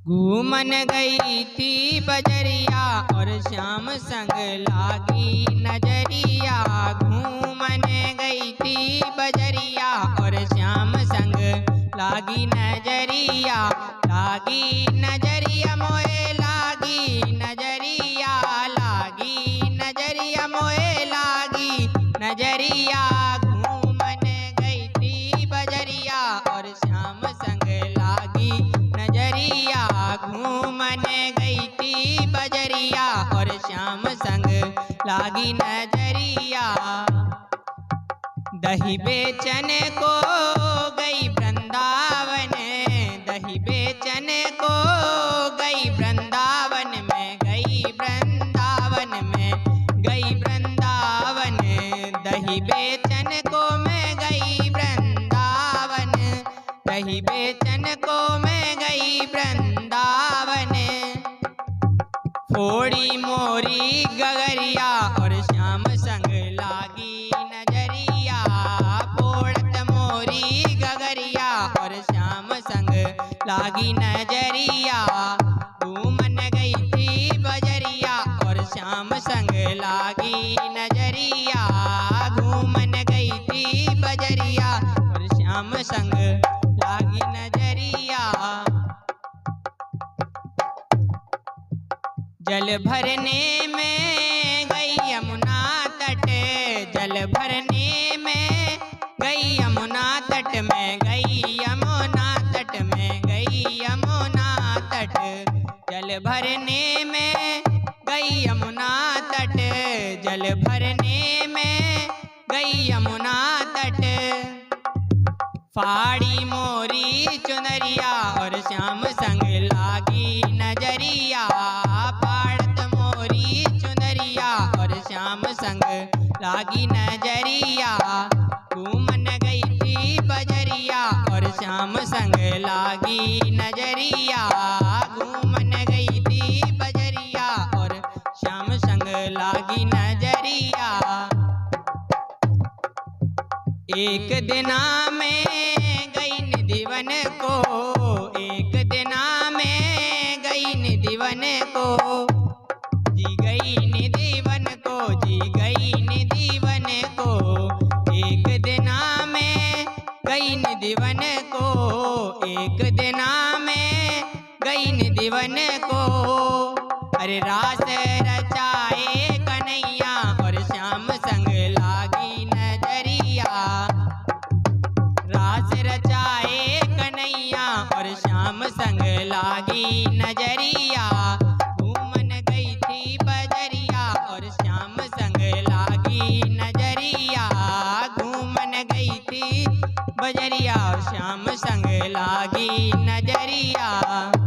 घूमन गई थी बजरिया और श्याम संग लागी नजरिया। घूमन गई थी बजरिया और श्याम संग लागी नजरिया। लागी नजरिया मोए लागी नजरिया, लागी नजरिया मोए लागी नजरिया। घूमन गई थी बजरिया और श्याम संग लागी नजरिया। घूमन गई थी बजरिया और श्याम संग लागी नजरिया। दही बेचन को गई वृंदावन, दही बेचन को गई वृंदावन में, गई वृंदावन में, गई वृंदावन। दही बेचन को मैं गई वृंदावन, दही बेचन को मैं गई वृंदावन। फोड़ी मोरी गगरिया और श्याम संग लागी नजरिया। फोड़त मोरी गगरिया और श्याम संग लागी नजरिया। घूमन गई थी बजरिया और श्याम संग लागी नजरिया। घूमन गई थी बजरिया और श्याम संग लागी नजरिया। जल भरने में गई यमुना तट, जल भरने में गई यमुना तट में, गई यमुना तट में, गई यमुना तट। जल भरने में गई यमुना तट, जल भरने में गई यमुना तट। फाड़ी मोरी चुनरिया और श्याम संग लागी नजरिया। फाड़त मोरी चुनरिया और श्याम संग लागी नजरिया। घूमन गई थी बजरिया और श्याम संग लागी नजरिया। घूमन गई थी बजरिया और श्याम संग लागी नजरिया। एक दिना में गई निधिवन को, एक दिना में गई निधिवन को, जी गई निधिवन को, जी गई निधिवन को। एक दिना में गई निधिवन को, एक दिना में गई निधिवन को। अरे रास रचाए कन्हैया और श्याम संग लागी नजरिया। रास रचाए कन्हैया और श्याम संग लागी नजरिया। घूमन गई थी बजरिया और श्याम संग लागी नजरिया। घूमन गई थी बजरिया और श्याम संग लागी नजरिया।